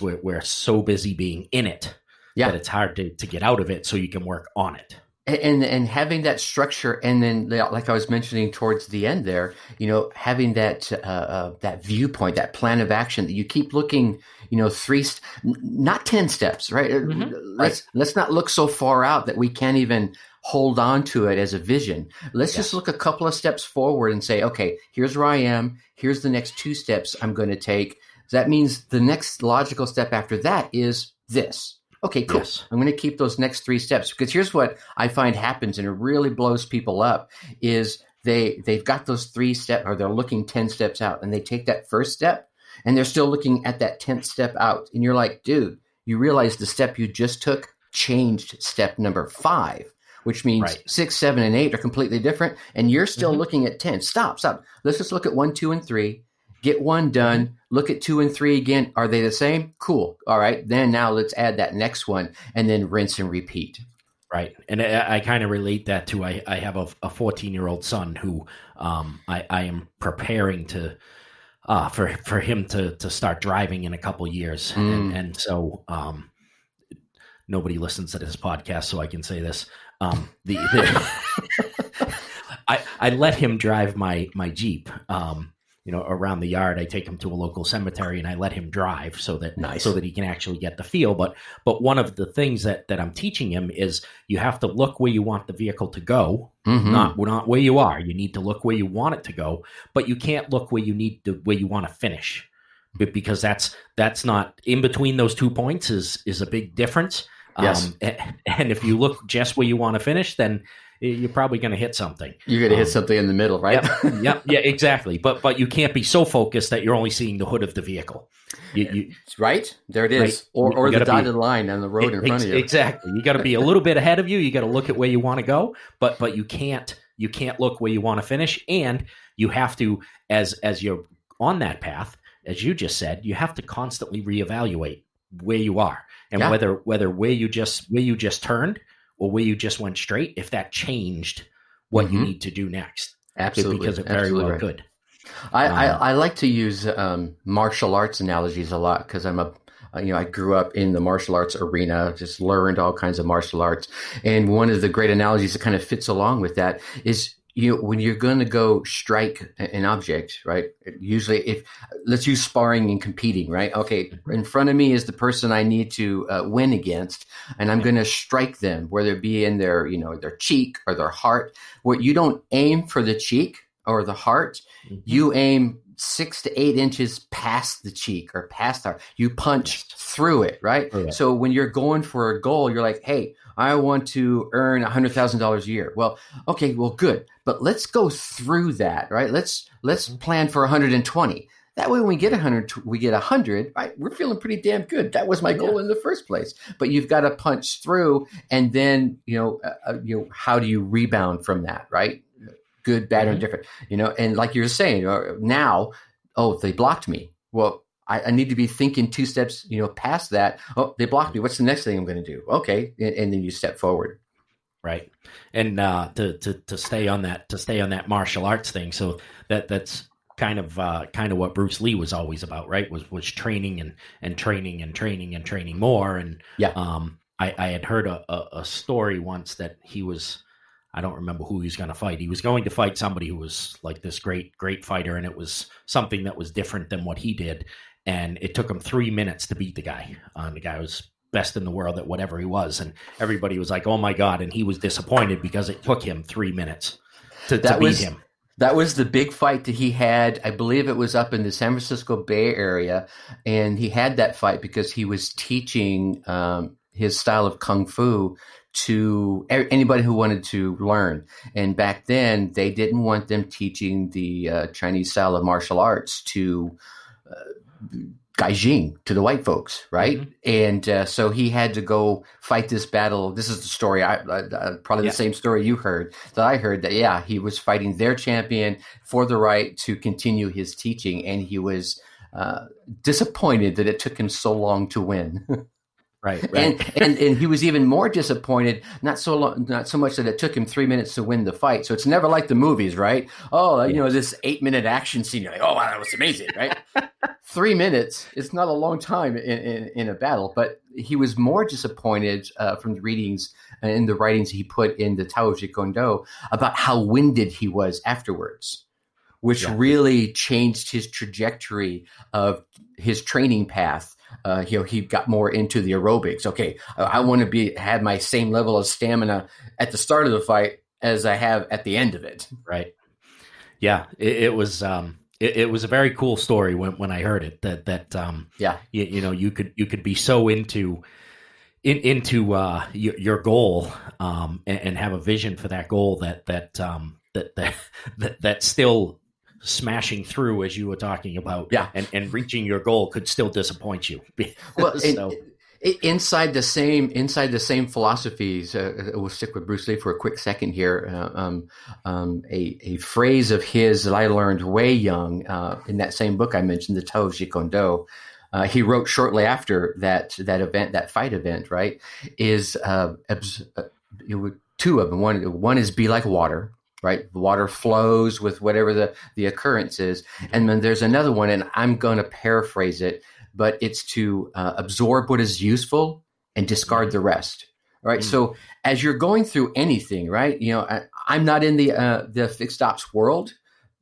we're so busy being in it that it's hard to get out of it so you can work on it. And having that structure, and then like I was mentioning towards the end there, having that that viewpoint, that plan of action that you keep looking, not 10 steps, right? Let's not look so far out that we can't even hold on to it as a vision. Let's just look a couple of steps forward and say, okay, here's where I am. Here's the next 2 steps I'm going to take. That means the next logical step after that is this. Okay, cool. Yes. I'm going to keep those next 3 steps, because here's what I find happens, and it really blows people up, is they've got those 3 steps, or they're looking 10 steps out, and they take that first step and they're still looking at that 10th step out. And you're like, dude, you realize the step you just took changed step number 5, which means 6, 7, and 8 are completely different. And you're still looking at 10. Stop. Let's just look at 1, 2, and 3. Get 1 done. Look at 2 and 3 again. Are they the same? Cool. All right. Then now let's add that next one, and then rinse and repeat. Right. And I kind of relate that to, I have a 14-year-old son who I am preparing to for him to start driving in a couple years. And so nobody listens to this podcast, so I can say this. I let him drive my Jeep. Around the yard. I take him to a local cemetery and I let him drive so that he can actually get the feel. But one of the things that I'm teaching him is you have to look where you want the vehicle to go, not where you are. You need to look where you want it to go, but you can't look where you want to finish, because that's not in between those 2 points is a big difference. Yes. And if you look just where you want to finish, then you're probably going to hit something. You're going to hit something in the middle, right? Yeah, exactly. But you can't be so focused that you're only seeing the hood of the vehicle. Right? There it is. Right? Or the dotted line on the road in front of you. Exactly. You got to be a little bit ahead of you. You got to look at where you want to go, but you can't look where you want to finish. And you have to, as you're on that path, as you just said, you have to constantly reevaluate where you are, and whether where you just turned or where you just went straight, if that changed what you need to do next. Absolutely. Because it very well could. I like to use martial arts analogies a lot, because I grew up in the martial arts arena, just learned all kinds of martial arts. And one of the great analogies that kind of fits along with that is, when you're going to go strike an object, right? Usually, let's use sparring and competing, right? Okay, in front of me is the person I need to win against, and I'm going to strike them, whether it be in their cheek or their heart. Where you don't aim for the cheek or the heart, you aim 6 to 8 inches past the cheek or past the heart. You punch through it, right? Oh, yeah. So when you're going for a goal, you're like, hey, I want to earn $100,000 a year. Well, okay, well, good. But let's go through that, right? Let's plan for 120. That way, when we get 100, right? We're feeling pretty damn good. That was my goal in the first place. But you've got to punch through, and then how do you rebound from that, right? Good, bad, or different, And like you're saying, now, they blocked me. Well, I need to be thinking 2 steps, past that. Oh, they blocked me. What's the next thing I'm going to do? Okay, and then you step forward. Right, and to stay on that martial arts thing. So that's kind of what Bruce Lee was always about, right? Was training and training more. And I had heard a story once that he was. I don't remember who he was going to fight. He was going to fight somebody who was like this great fighter, and it was something that was different than what he did. And it took him 3 minutes to beat the guy. The guy was best in the world at whatever he was. And everybody was like, oh my God. And he was disappointed because it took him 3 minutes to beat him. That was the big fight that he had. I believe it was up in the San Francisco Bay Area. And he had that fight because he was teaching his style of Kung Fu to anybody who wanted to learn. And back then, they didn't want them teaching the Chinese style of martial arts to Gaijin, to the white folks, right? And so he had to go fight this battle. This is the story, probably the same story you heard, that I heard, that, he was fighting their champion for the right to continue his teaching. And he was disappointed that it took him so long to win. Right. And he was even more disappointed. Not so much that it took him 3 minutes to win the fight. So it's never like the movies, right? Oh, this 8-minute action scene. You're like, oh wow, that was amazing, right? 3 minutes. It's not a long time in a battle, but he was more disappointed from the readings and the writings he put in the Tao of Kondo about how winded he was afterwards, which really changed his trajectory of his training path. He got more into the aerobics. Okay, I want to have my same level of stamina at the start of the fight as I have at the end of it. Right. Yeah, it was. It was a very cool story when I heard it. You could be so into your goal and have a vision for that goal that still smashing through, as you were talking about, and reaching your goal could still disappoint you. Well, inside the same philosophies, we'll stick with Bruce Lee for a quick second here. A phrase of his that I learned way young in that same book I mentioned, the Tao of Kondo. He wrote shortly after that fight event, right? Is two of them. One is be like water. Right, the water flows with whatever the occurrence is, and then there's another one, and I'm going to paraphrase it, but it's to absorb what is useful and discard the rest. Right. So as you're going through anything, right, I'm not in the fixed ops world,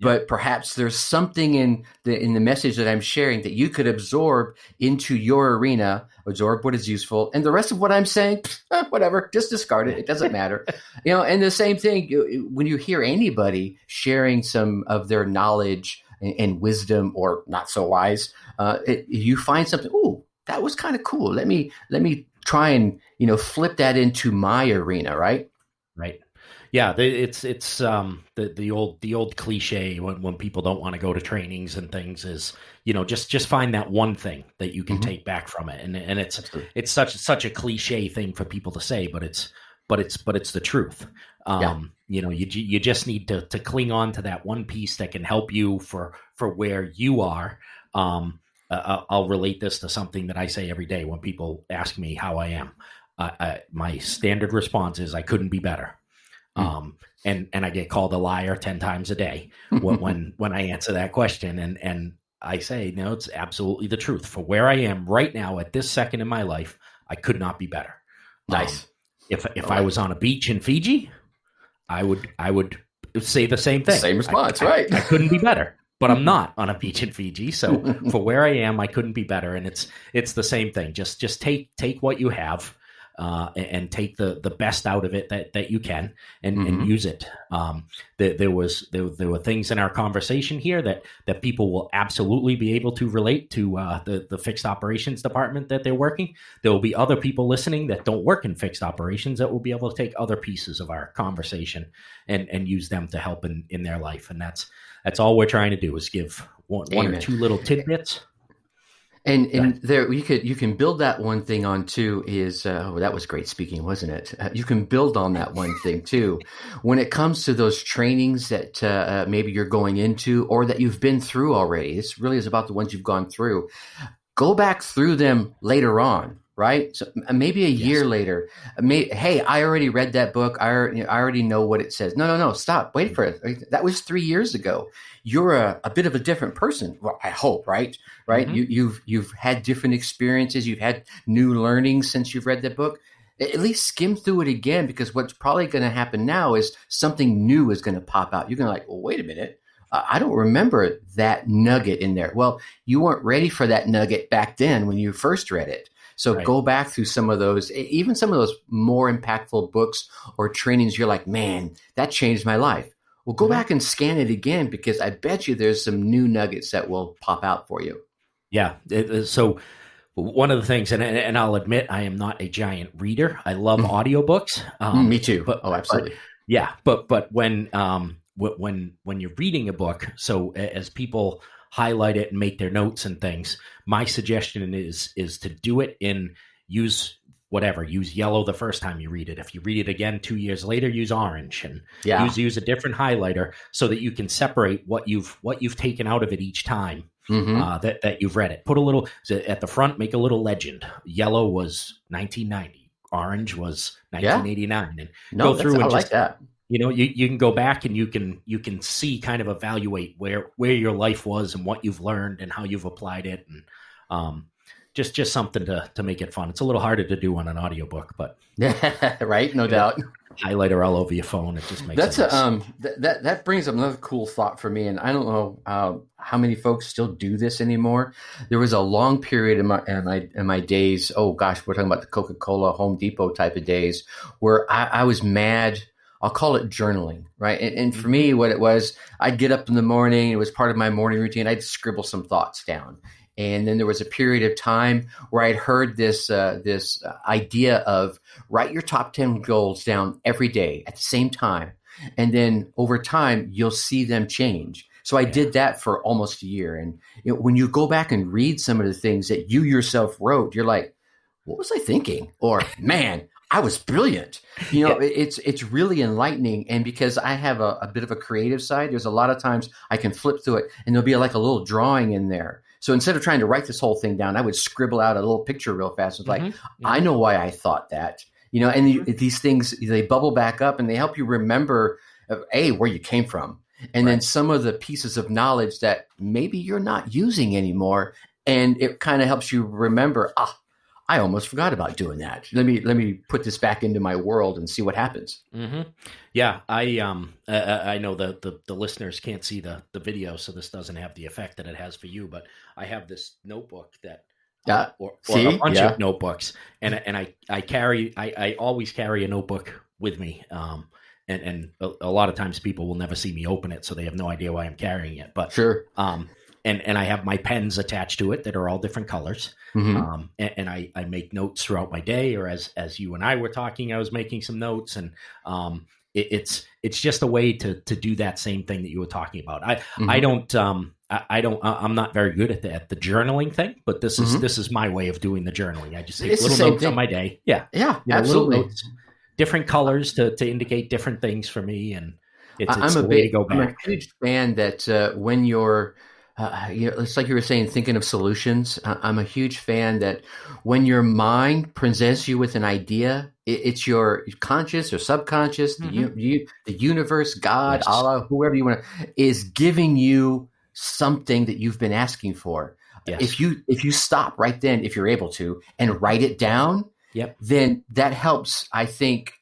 but perhaps there's something in the message that I'm sharing that you could absorb into your arena, absorb what is useful, and the rest of what I'm saying, whatever, just discard it. It doesn't matter. And the same thing when you hear anybody sharing some of their knowledge and wisdom, or not so wise, you find something. Ooh, that was kind of cool. Let me try and flip that into my arena. Right. Right. Yeah, it's the old cliche when people don't want to go to trainings and things is just find that one thing that you can take back from it, and it's such a cliche thing for people to say, but it's the truth. You just need to cling on to that one piece that can help you for where you are. I'll relate this to something that I say every day when people ask me how I am. My standard response is I couldn't be better. And I get called a liar 10 times a day when I answer that question. And I say, no, it's absolutely the truth. For where I am right now at this second in my life, I could not be better. Nice. If I was on a beach in Fiji, I would say the same thing. Same response, right? I couldn't be better, but I'm not on a beach in Fiji. So for where I am, I couldn't be better. And it's the same thing. Just take what you have. And take the best out of it that you can and use it. There were things in our conversation here that people will absolutely be able to relate to the fixed operations department that they're working. There will be other people listening that don't work in fixed operations that will be able to take other pieces of our conversation and use them to help in their life. And that's all we're trying to do is give one or two little tidbits. And there you can build that one thing on too is that was great speaking, wasn't it? You can build on that one thing too. When it comes to those trainings that maybe you're going into or that you've been through already, this really is about the ones you've gone through. Go back through them later on, right? So maybe a year later. Hey, I already read that book. I already know what it says. No, stop. Wait for it. That was 3 years ago. You're a bit of a different person. Well, I hope, right? You've had different experiences. You've had new learnings since you've read that book. At least skim through it again, because what's probably going to happen now is something new is going to pop out. You're going to like, well, wait a minute. I don't remember that nugget in there. Well, you weren't ready for that nugget back then when you first read it. So Go back through some of those, even some of those more impactful books or trainings. You're like, man, that changed my life. Well, go back and scan it again, because I bet you there's some new nuggets that will pop out for you. Yeah. So one of the things, and I'll admit I am not a giant reader. I love audiobooks. Me too. Absolutely. But when you're reading a book, so as people highlight it and make their notes and things, my suggestion is to do it use yellow the first time you read it. If you read it again 2 years later, use orange, and use a different highlighter so that you can separate what you've taken out of it each time. that you've read it. Put a little at the front, make a little legend. Yellow was 1990. Orange was 1989. And go through and I like that. You can go back and you can see, kind of evaluate where your life was and what you've learned and how you've applied it. And just something to make it fun. It's a little harder to do on an audiobook, but right. No doubt. Highlighter all over your phone. It just makes that brings up another cool thought for me. And I don't know how many folks still do this anymore. There was a long period in my days. Oh gosh, we're talking about the Coca-Cola, Home Depot type of days where I was mad. I'll call it journaling, right? And for me, what it was, I'd get up in the morning. It was part of my morning routine. I'd scribble some thoughts down. And then there was a period of time where I'd heard this idea of write your top 10 goals down every day at the same time. And then over time, you'll see them change. So I did that for almost a year. And when you go back and read some of the things that you yourself wrote, you're like, what was I thinking? Or, man, I was brilliant. It's really enlightening. And because I have a bit of a creative side, there's a lot of times I can flip through it and there'll be like a little drawing in there. So instead of trying to write this whole thing down, I would scribble out a little picture real fast. It's like, I know why I thought that, and these things, they bubble back up and they help you remember, where you came from. And then some of the pieces of knowledge that maybe you're not using anymore. And it kind of helps you remember, I almost forgot about doing that. Let me put this back into my world and see what happens. Mm-hmm. Yeah, I know the listeners can't see the video, so this doesn't have the effect that it has for you. But I have this notebook that, or a bunch of notebooks, and I always carry a notebook with me. And a lot of times people will never see me open it, so they have no idea why I'm carrying it. But sure. And I have my pens attached to it that are all different colors. Mm-hmm. And I make notes throughout my day, or as you and I were talking, I was making some notes, and it's just a way to do that same thing that you were talking about. I'm not very good at the journaling thing, but this is my way of doing the journaling. I just take little notes on my day. Yeah. Yeah, absolutely. Little notes, different colors to indicate different things for me. And it's a way to go back. I'm a huge fan that when you're, it's like you were saying, thinking of solutions. I'm a huge fan that when your mind presents you with an idea, it's your conscious or subconscious, the universe, God, Allah, whoever you want to, is giving you something that you've been asking for. Yes. If you stop right then, if you're able to, and write it down, then that helps, I think,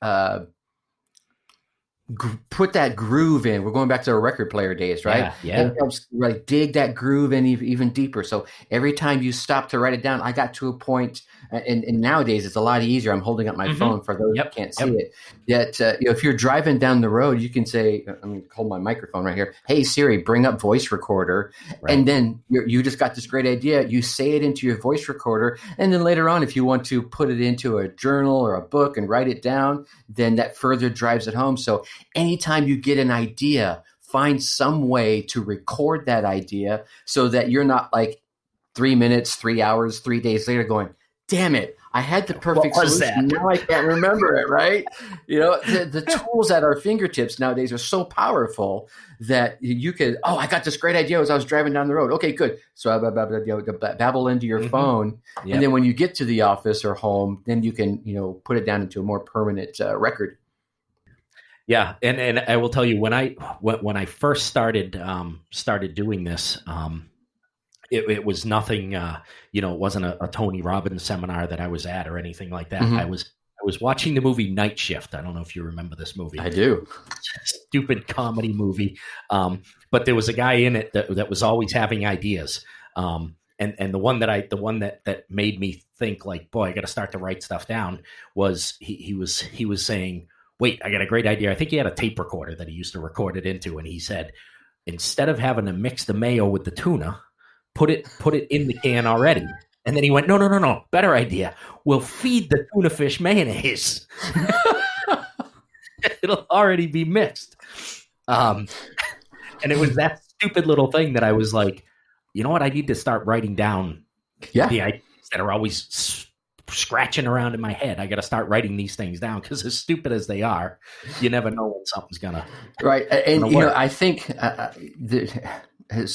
put that groove in. We're going back to our record player days, right? Yeah. It helps dig that groove in even deeper. So every time you stop to write it down, I got to a point, and nowadays it's a lot easier. I'm holding up my phone for those who can't see it. That if you're driving down the road, you can say, I'm going to hold my microphone right here. Hey Siri, bring up voice recorder, and then you just got this great idea. You say it into your voice recorder, and then later on, if you want to put it into a journal or a book and write it down, then that further drives it home. So anytime you get an idea, find some way to record that idea so that you're not like 3 minutes, 3 hours, 3 days later going, damn it, I had the perfect solution. Now I can't remember it, right? The tools at our fingertips nowadays are so powerful that you could, I got this great idea as I was driving down the road. Okay, good. So I babble into your phone. Yep. And then when you get to the office or home, then you can, put it down into a more permanent record. Yeah, and I will tell you, when I first started doing this, it was nothing. It wasn't a Tony Robbins seminar that I was at or anything like that. I was watching the movie Night Shift. I don't know if you remember this movie. I do. Stupid comedy movie, but there was a guy in it that was always having ideas. And the one that made me think like, boy, I got to start to write stuff down was he was saying, wait, I got a great idea. I think he had a tape recorder that he used to record it into. And he said, instead of having to mix the mayo with the tuna, put it in the can already. And then he went, no. Better idea. We'll feed the tuna fish mayonnaise. It'll already be mixed. And it was that stupid little thing that I was like, you know what? I need to start writing down the ideas that are always scratching around in my head. I got to start writing these things down because as stupid as they are, you never know when something's gonna right. And work. I think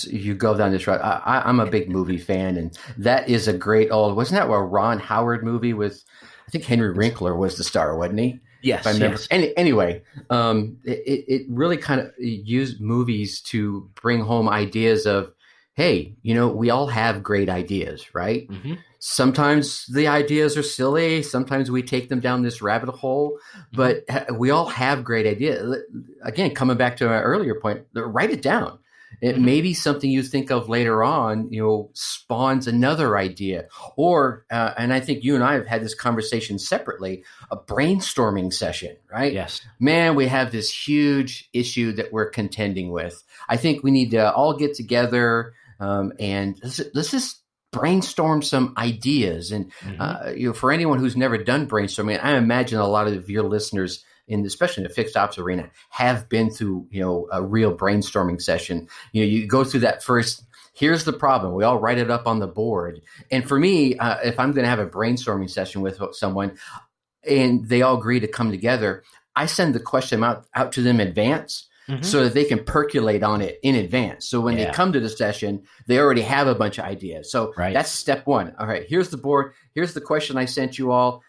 you go down this route, I'm a big movie fan, and that is a great old, wasn't that a Ron Howard movie with, I think Henry Winkler was the star, wasn't he? Yes. Yes. Anyway, it really kind of used movies to bring home ideas of, hey, we all have great ideas, right? Mm-hmm. Sometimes the ideas are silly. Sometimes we take them down this rabbit hole, but we all have great ideas. Again, coming back to my earlier point, write it down. It may be something you think of later on, spawns another idea. Or, and I think you and I have had this conversation separately, a brainstorming session, right? Yes. Man, we have this huge issue that we're contending with. I think we need to all get together and let's just brainstorm some ideas. And, for anyone who's never done brainstorming, I imagine a lot of your listeners, especially in the fixed ops arena, have been through, a real brainstorming session. You go through that first, here's the problem. We all write it up on the board. And for me, if I'm going to have a brainstorming session with someone and they all agree to come together, I send the question out to them in advance so that they can percolate on it in advance. So when they come to the session, they already have a bunch of ideas. So that's step one. All right, here's the board. Here's the question I sent you all.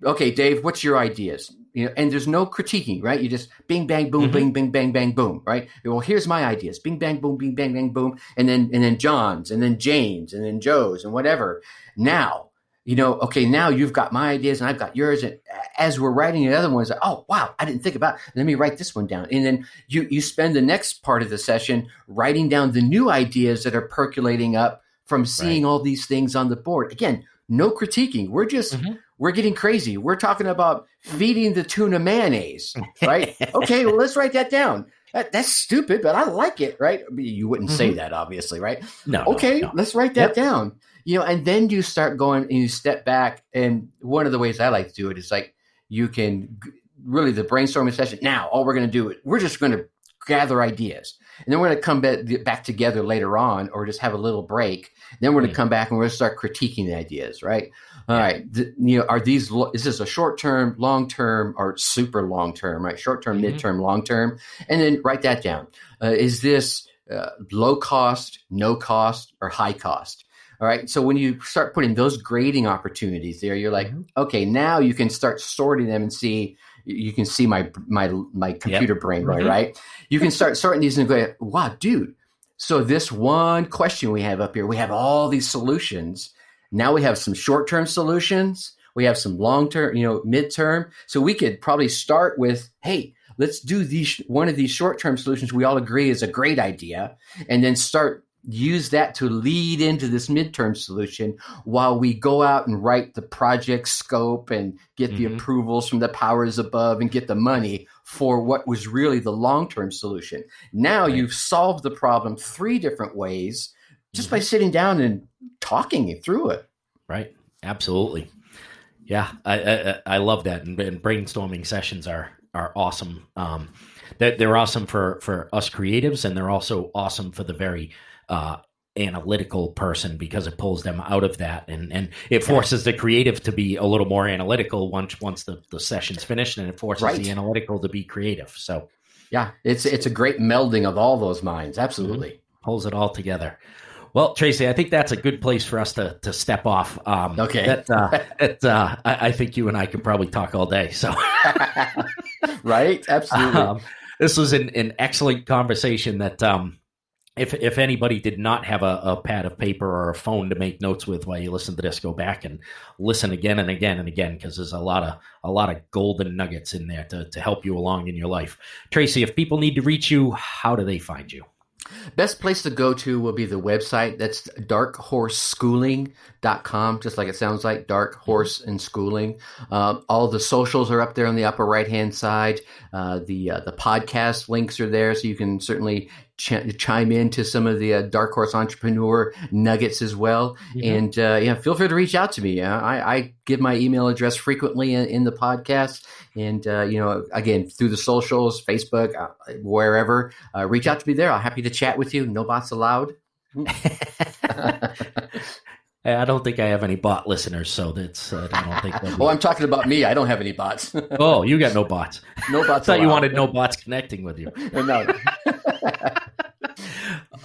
Okay, Dave, what's your ideas? And there's no critiquing, right? You just bing, bang, boom, bing, bing, bang, bang, boom, right? Well, here's my ideas. Bing, bang, boom, bing, bang, bang, boom. And then John's, and then Jane's, and then Joe's, and whatever. Now, okay, now you've got my ideas and I've got yours. And as we're writing the other ones, oh, wow, I didn't think about it. Let me write this one down. And then you spend the next part of the session writing down the new ideas that are percolating up from seeing all these things on the board. Again, no critiquing. We're just, we're getting crazy. We're talking about feeding the tuna mayonnaise, right? Okay, well, let's write that down. That's stupid, but I like it, right? You wouldn't say that, obviously, right? No. Okay, let's write that down. And then you start going and you step back. And one of the ways I like to do it is like you can really the brainstorming session. Now, all we're going to do, we're just going to gather ideas. And then we're going to come back together later on or just have a little break. Then we're going to come back and we're going to start critiquing the ideas, right? All right. Is this a short-term, long-term, or super long-term, right? Short-term, mid-term, long-term. And then write that down. Is this low cost, no cost, or high cost? All right. So when you start putting those grading opportunities there, you're like, okay, now you can start sorting them and see. You can see my computer brain, right? You can start sorting these and go, wow, dude. So this one question we have up here, we have all these solutions. Now we have some short-term solutions. We have some long-term, mid-term. So we could probably start with, hey, let's do one of these short-term solutions we all agree is a great idea, and then use that to lead into this midterm solution while we go out and write the project scope and get the approvals from the powers above and get the money for what was really the long-term solution. Now you've solved the problem 3 different ways just by sitting down and talking it through it. Right. Absolutely. Yeah. I love that. And brainstorming sessions are awesome. They're awesome for us creatives, and they're also awesome for the very analytical person because it pulls them out of that and it forces the creative to be a little more analytical once the session's finished, and it forces the analytical to be creative. So yeah, it's a great melding of all those minds. Absolutely. Pulls it all together. Well, Tracy, I think that's a good place for us to step off. Okay. I think you and I could probably talk all day. So right. Absolutely. This was an excellent conversation that, If anybody did not have a pad of paper or a phone to make notes with while you listen to this, go back and listen again and again and again, because there's a lot of golden nuggets in there to help you along in your life. Tracy, if people need to reach you, how do they find you? Best place to go to will be the website. That's darkhorseschooling.com, just like it sounds like, Dark Horse and Schooling. All the socials are up there on the upper right-hand side. The podcast links are there, so you can certainly chime into some of the Dark Horse Entrepreneur nuggets as well. And feel free to reach out to me. I give my email address frequently in the podcast. And, again, through the socials, Facebook, wherever, reach out to me there. I'm happy to chat with you. No bots allowed. I don't think I have any bot listeners, so that's. I don't think. Oh, I'm talking about me. I don't have any bots. Oh, you got no bots. No bots. I thought you wanted no bots connecting with you. No.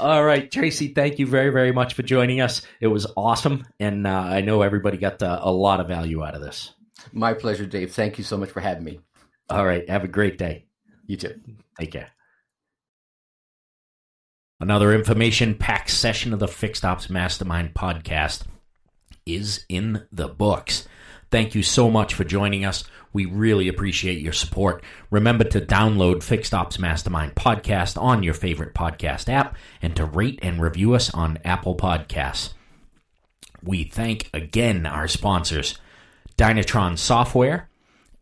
All right, Tracy, thank you very, very much for joining us. It was awesome, and I know everybody got a lot of value out of this. My pleasure, Dave. Thank you so much for having me. All right, have a great day. You too. Take care. Another information-packed session of the Fixed Ops Mastermind podcast is in the books. Thank you so much for joining us. We really appreciate your support. Remember to download Fixed Ops Mastermind podcast on your favorite podcast app and to rate and review us on Apple Podcasts. We thank again our sponsors, Dynatron Software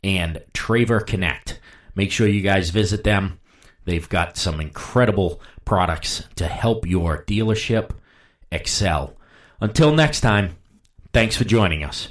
and Traver Connect. Make sure you guys visit them. They've got some incredible products to help your dealership excel. Until next time, thanks for joining us.